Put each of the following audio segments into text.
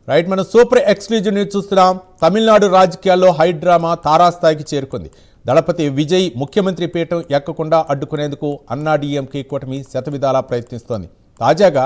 Right, మనం super exclusive news చూస్తున్నాం. తమిళనాడు రాజకీయాల్లో హై డ్రామా తారాస్థాయికి చేరుకుంది. దళపతి విజయ్ ముఖ్యమంత్రి పీఠం ఎక్కకుండా అడ్డుకునేందుకు అన్నాడీఎంకే కూటమి శతవిధాలా ప్రయత్నిస్తోంది. తాజాగా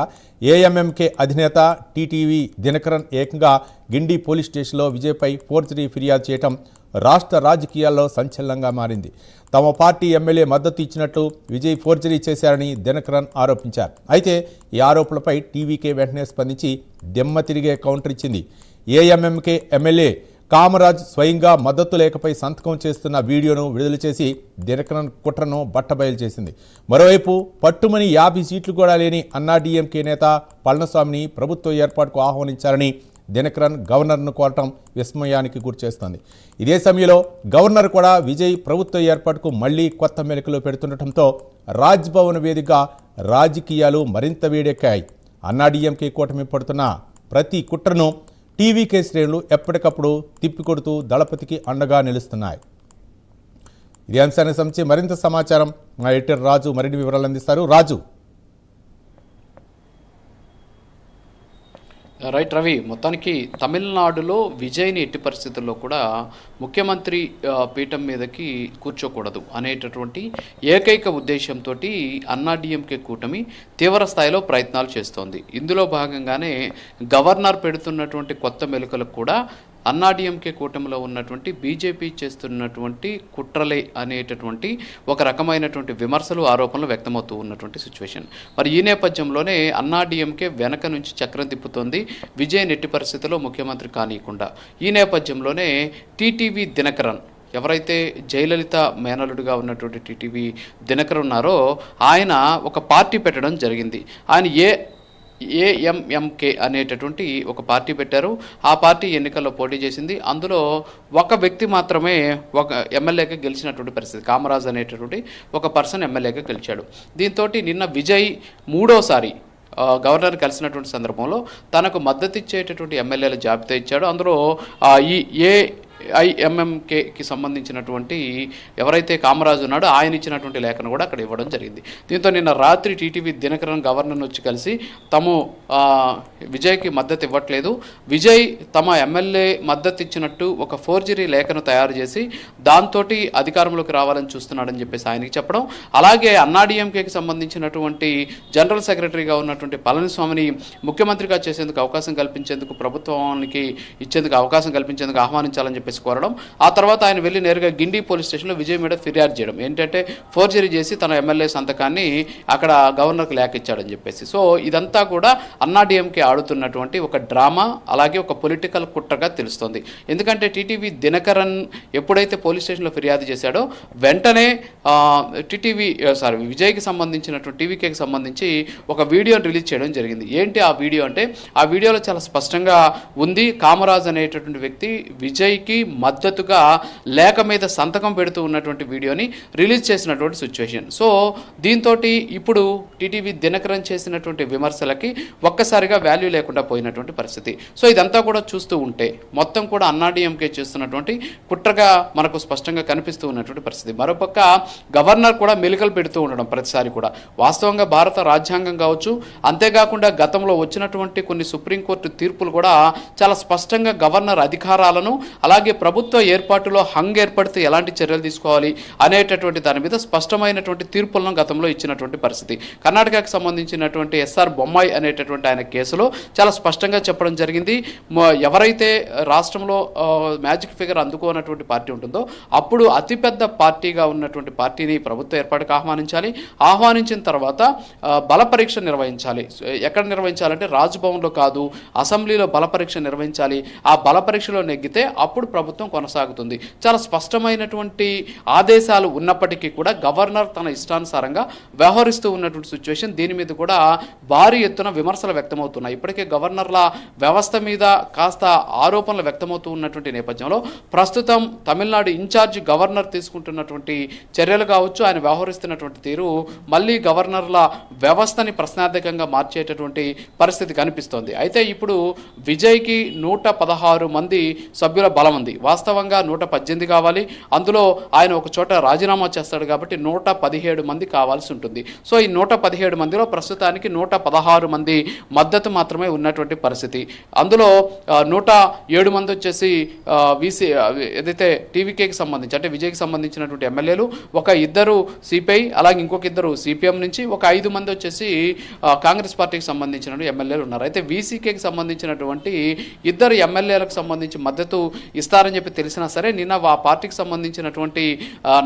ఏఎంఎంకే అధినేత టీటీవీ దినకరన్ ఏకంగా గిండి పోలీస్ స్టేషన్లో విజయ్పై ఫోర్జరీ ఫిర్యాదు చేయడం రాష్ట్ర రాజకీయాల్లో సంచలనంగా మారింది. తమ పార్టీ ఎమ్మెల్యే మద్దతు ఇచ్చినట్లు విజయ్ ఫోర్జరీ చేశారని దినకరన్ ఆరోపించారు. అయితే ఈ ఆరోపణలపై టీవీకే వెంటనే స్పందించి దిమ్మ తిరిగే కౌంటర్ ఇచ్చింది. ఏఎంఎంకే ఎమ్మెల్యే కామరాజ్ స్వయంగా మద్దతు లేఖపై సంతకం చేస్తున్న వీడియోను విడుదల చేసి దినకరన్ కుట్రను బట్టబయలు చేసింది. మరోవైపు పట్టుమని 50 సీట్లు కూడా లేని అన్నాడీఎంకే నేత పళనిస్వామిని ప్రభుత్వ ఏర్పాటుకు ఆహ్వానించారని దినకరన్ గవర్నర్ను కోరటం విస్మయానికి గురిచేస్తోంది. ఇదే సమయంలో గవర్నర్ కూడా విజయ్ ప్రభుత్వ ఏర్పాటుకు మళ్లీ కొత్త మెలకులు పెడుతుండటంతో రాజ్భవన్ వేదికగా రాజకీయాలు మరింత వేడెక్కాయి. అన్నాడీఎంకే కూటమి పడుతున్న ప్రతి కుట్రను టీవీకే శ్రేణులు ఎప్పటికప్పుడు తిప్పికొడుతూ దళపతికి అండగా నిలుస్తున్నాయి. ఇదే అంశానికి సంబంధించి మరింత సమాచారం మా ఎడిటర్ రాజు మరిన్ని వివరాలు అందిస్తారు. రాజు. రైట్ రవి, మొత్తానికి తమిళనాడులో విజయ్ని ఎట్టి పరిస్థితుల్లో కూడా ముఖ్యమంత్రి పీఠం మీదకి కూర్చోకూడదు అనేటటువంటి ఏకైక ఉద్దేశంతో అన్నాడీఎంకే కూటమి తీవ్ర స్థాయిలో ప్రయత్నాలు చేస్తోంది. ఇందులో భాగంగానే గవర్నర్ పెడుతున్నటువంటి కొత్త మెలుకలకు కూడా అన్నాడీఎంకే కూటమిలో ఉన్నటువంటి బీజేపీ చేస్తున్నటువంటి కుట్రలే అనేటటువంటి ఒక రకమైనటువంటి విమర్శలు ఆరోపణలు వ్యక్తమవుతూ ఉన్నటువంటి సిచ్యువేషన్. మరి ఈ నేపథ్యంలోనే అన్నాడీఎంకే వెనక నుంచి చక్రం తిప్పుతోంది విజయ్ నెట్టి పరిస్థితిలో ముఖ్యమంత్రి కానీయకుండా. ఈ నేపథ్యంలోనే టీటీవీ దినకరన్, ఎవరైతే జయలలిత మేనలుడిగా ఉన్నటువంటి టీటీవీ దినకరన్ ఉన్నారో ఆయన ఒక పార్టీ పెట్టడం జరిగింది. ఆయన ఏఎంఎంకే అనేటటువంటి ఒక పార్టీ పెట్టారు. ఆ పార్టీ ఎన్నికల్లో పోటీ చేసింది. అందులో ఒక వ్యక్తి మాత్రమే ఒక ఎమ్మెల్యేగా గెలిచినటువంటి పరిస్థితి. కామరాజ్ అనేటటువంటి ఒక పర్సన్ ఎమ్మెల్యేగా గెలిచాడు. దీంతో నిన్న విజయ్ మూడోసారి గవర్నర్ కలిసినటువంటి సందర్భంలో తనకు మద్దతు ఇచ్చేటటువంటి ఎమ్మెల్యేల జాబితా ఇచ్చాడు. అందులో ఈ ఐఎంఎంకేకి సంబంధించినటువంటి ఎవరైతే కామరాజు ఉన్నాడో ఆయన ఇచ్చినటువంటి లేఖను కూడా అక్కడ ఇవ్వడం జరిగింది. దీంతో నిన్న రాత్రి టీటీవీ దినకరన్ గవర్నర్ను వచ్చి కలిసి తాము విజయ్కి మద్దతు ఇవ్వట్లేదు, విజయ్ తమ ఎమ్మెల్యే మద్దతు ఇచ్చినట్టు ఒక ఫోర్జరీ లేఖను తయారు చేసి దాంతో అధికారంలోకి రావాలని చూస్తున్నాడని చెప్పేసి ఆయనకి చెప్పడం, అలాగే అన్నాడీఎంకేకి సంబంధించినటువంటి జనరల్ సెక్రటరీగా ఉన్నటువంటి పళనిస్వామిని ముఖ్యమంత్రిగా చేసేందుకు అవకాశం కల్పించేందుకు, ప్రభుత్వానికి ఇచ్చేందుకు అవకాశం కల్పించేందుకు ఆహ్వానించాలని చెప్పి కోరడం. ఆ తర్వాత ఆయన వెళ్ళి నేరుగా గిండి పోలీస్ స్టేషన్లో విజయ్ మీద ఫిర్యాదు చేయడం ఏంటంటే ఫోర్జరీ చేసి తన ఎమ్మెల్యే సంతకాన్ని అక్కడ గవర్నర్కు లేఖ ఇచ్చాడని చెప్పేసి. సో ఇదంతా కూడా అన్నాడీఎంకే ఆడుతున్నటువంటి ఒక డ్రామా, అలాగే ఒక పొలిటికల్ కుట్రగా తెలుస్తోంది. ఎందుకంటే టీటీవీ దినకరన్ ఎప్పుడైతే పోలీస్ స్టేషన్లో ఫిర్యాదు చేశాడో వెంటనే విజయ్కి సంబంధించినటువంటి టీవీకేకి సంబంధించి ఒక వీడియోని రిలీజ్ చేయడం జరిగింది. ఏంటి ఆ వీడియో అంటే, ఆ వీడియోలో చాలా స్పష్టంగా ఉంది కామరాజ్ అనేటటువంటి వ్యక్తి విజయ్కి మద్దతుగా లేఖ మీద సంతకం పెడుతూ ఉన్నటువంటి వీడియోని రిలీజ్ చేసినటువంటి సిచ్యువేషన్. సో దీంతో ఇప్పుడు టీటీవీ దినకరన్ చేసినటువంటి విమర్శలకి ఒక్కసారిగా వాల్యూ లేకుండా పోయినటువంటి పరిస్థితి. సో ఇదంతా కూడా చూస్తూ ఉంటే మొత్తం కూడా అన్నాడీఎంకే చేస్తున్నటువంటి కుట్రగా మనకు స్పష్టంగా కనిపిస్తూ ఉన్నటువంటి పరిస్థితి. మరోపక్క గవర్నర్ కూడా మెలికలు పెడుతూ ఉండడం ప్రతిసారి కూడా వాస్తవంగా భారత రాజ్యాంగం కావచ్చు, అంతేకాకుండా గతంలో వచ్చినటువంటి కొన్ని సుప్రీంకోర్టు తీర్పులు కూడా చాలా స్పష్టంగా గవర్నర్ అధికారాలను, అలాగే ప్రభుత్వ ఏర్పాటులో హంగ్ ఏర్పడితే ఎలాంటి చర్యలు తీసుకోవాలి అనేటటువంటి దాని మీద స్పష్టమైనటువంటి తీర్పులను గతంలో ఇచ్చినటువంటి పరిస్థితి. కర్ణాటకకు సంబంధించినటువంటి ఎస్ఆర్ బొమ్మాయి అనేటటువంటి ఆయన కేసులో చాలా స్పష్టంగా చెప్పడం జరిగింది. ఎవరైతే రాష్ట్రంలో మ్యాజిక్ ఫిగర్ అందుకోనటువంటి పార్టీ ఉంటుందో అప్పుడు అతిపెద్ద పార్టీగా ఉన్నటువంటి పార్టీని ప్రభుత్వ ఏర్పాటుకు ఆహ్వానించాలి. ఆహ్వానించిన తర్వాత బల పరీక్ష నిర్వహించాలి. ఎక్కడ నిర్వహించాలంటే రాజ్భవన్లో కాదు, అసెంబ్లీలో బల పరీక్ష నిర్వహించాలి. ఆ బల పరీక్షలో నెగ్గితే అప్పుడు ప్రభుత్వం కొనసాగుతుంది. చాలా స్పష్టమైనటువంటి ఆదేశాలు ఉన్నప్పటికీ కూడా గవర్నర్ తన ఇష్టానుసారంగా వ్యవహరిస్తూ ఉన్నటువంటి సిచ్యువేషన్. దీని మీద కూడా భారీ ఎత్తున విమర్శలు వ్యక్తమవుతున్నాయి. ఇప్పటికే గవర్నర్ల వ్యవస్థ మీద కాస్త ఆరోపణలు వ్యక్తమవుతూ ఉన్నటువంటి నేపథ్యంలో ప్రస్తుతం తమిళనాడు ఇన్ఛార్జ్ గవర్నర్ తీసుకుంటున్నటువంటి చర్యలు కావచ్చు, ఆయన వ్యవహరిస్తున్నటువంటి తీరు మళ్ళీ గవర్నర్ల వ్యవస్థని ప్రశ్నార్థకంగా మార్చేటటువంటి పరిస్థితి కనిపిస్తోంది. అయితే ఇప్పుడు విజయ్కి 116 మంది సభ్యుల బలం ఉంది. వాస్తవంగా 118 కావాలి, అందులో ఆయన ఒక చోట రాజీనామా చేస్తాడు కాబట్టి 117 మంది కావాల్సి ఉంటుంది. సో ఈ 117 మందిలో ప్రస్తుతానికి 116 మంది మద్దతు మాత్రమే ఉన్నటువంటి పరిస్థితి. అందులో 107 మంది వచ్చేసి వీసీ ఏదైతే టీవీకేకి సంబంధించి అంటే విజయ్కి సంబంధించినటువంటి ఎమ్మెల్యేలు, ఒక 2 సిపిఐ, అలాగే ఇంకొక 2 సిపిఎం నుంచి, ఒక 5 మంది వచ్చేసి కాంగ్రెస్ పార్టీకి సంబంధించిన ఎమ్మెల్యేలు ఉన్నారు. అయితే వీసీకేకి సంబంధించినటువంటి 2 ఎమ్మెల్యేలకు సంబంధించి మద్దతు ఇస్తారని చెప్పి తెలిసినా సరే నిన్న ఆ పార్టీకి సంబంధించినటువంటి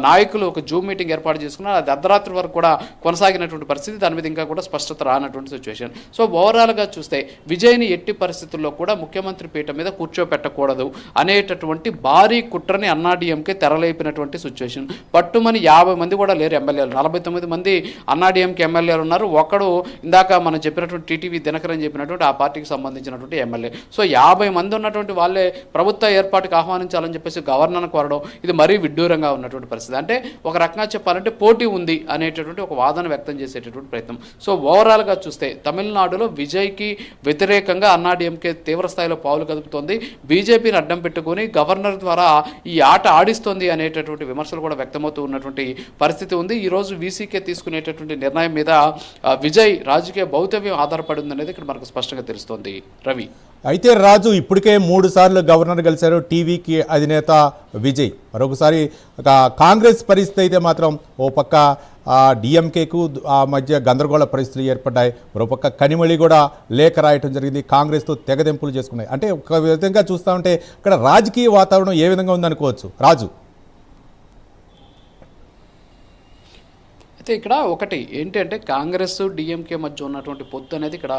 నాయకులు ఒక జూమ్ మీటింగ్ ఏర్పాటు చేసుకున్నారు. అది అర్ధరాత్రి వరకు కూడా కొనసాగినటువంటి పరిస్థితి. దాని మీద ఇంకా కూడా స్పష్టత రానటువంటి సిచ్యువేషన్. సో ఓవరాల్గా చూస్తే విజయ్ని ఎట్టి పరిస్థితుల్లో కూడా ముఖ్యమంత్రి పీఠ మీద కూర్చోపెట్టకూడదు అనేటటువంటి భారీ కుట్రని అన్నాడీఎంకే తెరలేపినటువంటి సిచ్యువేషన్. పట్టుమని 50 మంది కూడా లేరు ఎమ్మెల్యేలు, 49 మంది అన్నాడీఎంకే ఎమ్మెల్యేలు ఉన్నారు. ఒకడు ఇందాక మనం చెప్పినటువంటి టీటీవీ దినకరన్ చెప్పినటువంటి ఆ పార్టీకి సంబంధించినటువంటి ఎమ్మెల్యే. సో 50 మంది ఉన్నటువంటి వాళ్ళే ప్రభుత్వ ఏర్పాటుకు ఆహ్వానించాలని చెప్పేసి గవర్నర్ను కోరడం ఇది మరీ విడ్డూరంగా ఉన్నటువంటి పరిస్థితి. అంటే ఒక రకంగా చెప్పాలంటే పోటీ ఉంది అనేటటువంటి ఒక వాదన వ్యక్తం చేసేటటువంటి ప్రయత్నం. సో ఓవరాల్గా చూస్తే తమిళనాడులో విజయ్కి వ్యతిరేకంగా అన్నాడీఎంకే తీవ్ర స్థాయిలో పావులు కదుపుతోంది. బీజేపీని అడ్డం పెట్టుకుని గవర్నర్ ద్వారా ఈ ఆట ఆడిస్తోంది అనేటటువంటి విమర్శలు కూడా వ్యక్తమవుతూ ఉన్నటువంటి పరిస్థితి ఉంది. ఈరోజు వీసీకే తీసుకునేటటువంటి నిర్ణయం మీద విజయ్ రాజకీయ భౌతవ్యం ఆధారపడి ఉందనేది ఇక్కడ మనకు స్పష్టంగా తెలుస్తోంది. రవి, అయితే రాజు ఇప్పటికే 3 సార్లు గవర్నర్ కలిశారు టీవీకి అధినేత విజయ్. మరొకసారి కాంగ్రెస్ పరిస్థితి అయితే మాత్రం ఓ పక్క డిఎంకేకు ఆ మధ్య గందరగోళ పరిస్థితులు ఏర్పడ్డాయి, మరోపక్క కనిమొళి కూడా లేఖ రాయటం జరిగింది, కాంగ్రెస్తో తెగదెంపులు చేసుకున్నాయి. అంటే ఒక విధంగా చూస్తూ ఉంటే ఇక్కడ రాజకీయ వాతావరణం ఏ విధంగా ఉందనుకోవచ్చు రాజు? అయితే ఇక్కడ ఒకటి ఏంటంటే కాంగ్రెస్ డిఎంకే మధ్య ఉన్నటువంటి పొత్తు అనేది ఇక్కడ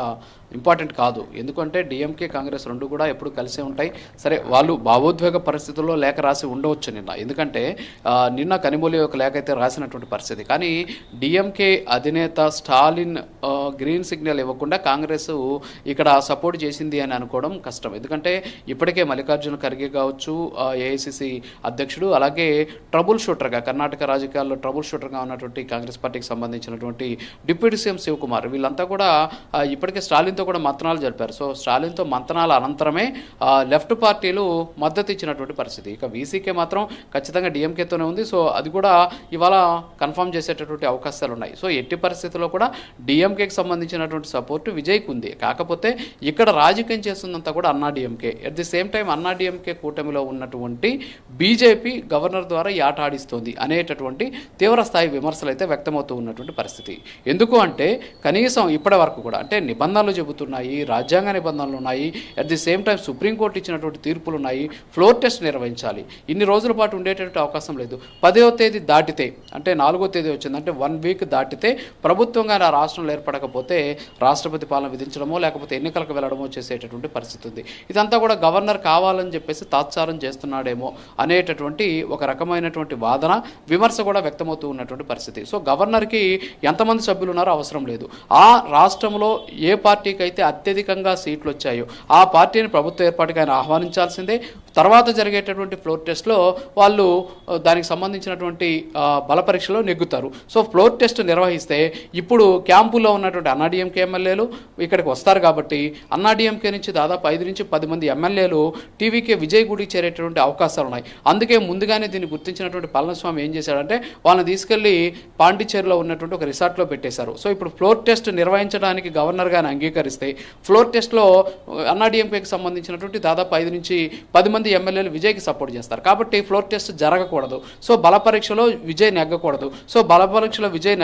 ఇంపార్టెంట్ కాదు. ఎందుకంటే డిఎంకే కాంగ్రెస్ రెండు కూడా ఎప్పుడు కలిసే ఉంటాయి. సరే, వాళ్ళు భావోద్వేగ పరిస్థితుల్లో లేఖ రాసి ఉండవచ్చు నిన్న, ఎందుకంటే నిన్న కనిమొళి ఒక లేఖ అయితే రాసినటువంటి పరిస్థితి. కానీ డిఎంకే అధినేత స్టాలిన్ గ్రీన్ సిగ్నల్ ఇవ్వకుండా కాంగ్రెస్ ఇక్కడ సపోర్ట్ చేసింది అని అనుకోవడం కష్టం. ఎందుకంటే ఇప్పటికే మల్లికార్జున ఖర్గే కావచ్చు, ఏఐసిసి అధ్యక్షుడు, అలాగే ట్రబుల్ షూటర్గా కర్ణాటక రాజకీయాల్లో ట్రబుల్ షూటర్గా ఉన్నటువంటి కాంగ్రెస్ పార్టీకి సంబంధించినటువంటి డిప్యూటీ సీఎం శివకుమార్, వీళ్ళంతా కూడా ఇప్పటికే స్టాలిన్తో కూడా మంతనాలు జరిపారు. సో స్టాలిన్తో మంతనాల అనంతరమే లెఫ్ట్ పార్టీలు మద్దతు ఇచ్చినటువంటి పరిస్థితి. ఇక వీసీకే మాత్రం ఖచ్చితంగా డిఎంకేతోనే ఉంది. సో అది కూడా ఇవాళ కన్ఫర్మ్ చేసేటటువంటి అవకాశాలు ఉన్నాయి. సో ఎట్టి పరిస్థితుల్లో కూడా డిఎంకేకి సంబంధించినటువంటి సపోర్టు విజయ్కి ఉంది. కాకపోతే ఇక్కడ రాజకీయం చేస్తుందంతా కూడా AIADMK. At the same time AIADMK కూటమిలో ఉన్నటువంటి బీజేపీ గవర్నర్ ద్వారా ఈ ఆట ఆడిస్తోంది అనేటటువంటి తీవ్ర స్థాయి విమర్శలు అయితే వ్యక్తమవుతూ ఉన్నటువంటి పరిస్థితి. ఎందుకు అంటే కనీసం ఇప్పటి వరకు కూడా అంటే నిబంధనలు చెబుతున్నాయి, రాజ్యాంగ నిబంధనలు ఉన్నాయి, at the same time supreme court ఇచ్చినటువంటి తీర్పులు ఉన్నాయి, ఫ్లోర్ టెస్ట్ నిర్వహించాలి. ఇన్ని రోజుల పాటు ఉండేటటువంటి అవకాశం లేదు. 10వ తేదీ దాటితే అంటే 4వ తేదీ వచ్చింది అంటే 1 వీక్ దాటితే ప్రభుత్వంగా ఆ రాష్ట్రంలో ఏర్పడకపోతే రాష్ట్రపతి పాలన విధించడమో లేకపోతే ఎన్నికలకు వెళ్ళడమో చేసేటటువంటి పరిస్థితి ఉంది. ఇదంతా కూడా గవర్నర్ కావాలని చెప్పేసి తాత్సారం చేస్తున్నాడేమో అనేటటువంటి ఒక రకమైనటువంటి వాదన విమర్శ కూడా వ్యక్తమవుతూ ఉన్నటువంటి పరిస్థితి. సో గవర్నర్కి ఎంతమంది సభ్యులు ఉన్నారో అవసరం లేదు. ఆ రాష్ట్రంలో ఏ పార్టీకి అయితే అత్యధికంగా సీట్లు వచ్చాయో ఆ పార్టీని ప్రభుత్వ ఏర్పాటుగా ఆయన ఆహ్వానించాల్సిందే. తర్వాత జరిగేటటువంటి ఫ్లోర్ టెస్ట్లో వాళ్ళు దానికి సంబంధించినటువంటి బల పరీక్షలో నెగ్గుతారు. సో ఫ్లోర్ టెస్ట్ నిర్వహిస్తే ఇప్పుడు క్యాంపులో ఉన్నటువంటి అన్నాడీఎంకే ఎమ్మెల్యేలు ఇక్కడికి వస్తారు కాబట్టి అన్నాడీఎంకే నుంచి దాదాపు 5 నుంచి 10 మంది ఎమ్మెల్యేలు టీవీకే విజయ్ గుడికి చేరేటటువంటి అవకాశాలు ఉన్నాయి. అందుకే ముందుగానే దీన్ని గుర్తించినటువంటి పళనిస్వామి ఏం చేశాడంటే వాళ్ళని తీసుకెళ్లి పాండిచేరిలో ఉన్నటువంటి ఒక రిసార్ట్లో పెట్టేశారు. సో ఇప్పుడు ఫ్లోర్ టెస్ట్ నిర్వహించడానికి గవర్నర్ గారిని అంగీకరిస్తే ఫ్లోర్ టెస్ట్లో అన్నాడీఎంకేకి సంబంధించినటువంటి దాదాపు 5 నుంచి 10 మంది ఎమ్మెల్యేలు విజయ్కి సపోర్ట్ చేస్తారు. కాబట్టి ఫ్లోర్ టెస్ట్ జరగకూడదు. సో బల పరీక్షలో విజయ్ నెగ్గకూడదు. సో బల పరీక్షలో విజయ్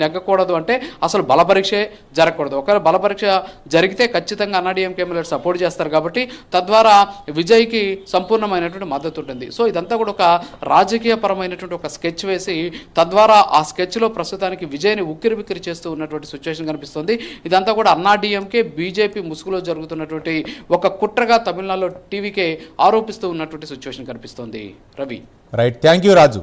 నెగ్గకూడదు అంటే అసలు బల పరీక్షే జరగకూడదు. ఒకవేళ బల పరీక్ష జరిగితే ఖచ్చితంగా అన్నాడీఎంకే ఎమ్మెల్యేలు సపోర్ట్ చేస్తారు కాబట్టి తద్వారా విజయ్కి సంపూర్ణమైనటువంటి మద్దతు ఉంటుంది. సో ఇదంతా కూడా ఒక రాజకీయపరమైనటువంటి ఒక స్కెచ్ వేసి తద్వారా ఆ స్కెచ్లో ప్రస్తుతానికి విజయ్ని ఉక్కిరిబిక్కిరి చేస్తూ ఉన్నటువంటి సిచ్యువేషన్ కనిపిస్తుంది. ఇదంతా కూడా అన్నాడీఎంకే బీజేపీ ముసుగులో జరుగుతున్నటువంటి ఒక కుట్రగా తమిళనాడులో టీవీకే ఆరోపిస్తూ ఉన్నటువంటి సిచ్యువేషన్ కనిపిస్తోంది. Ravi, right, thank you Raju.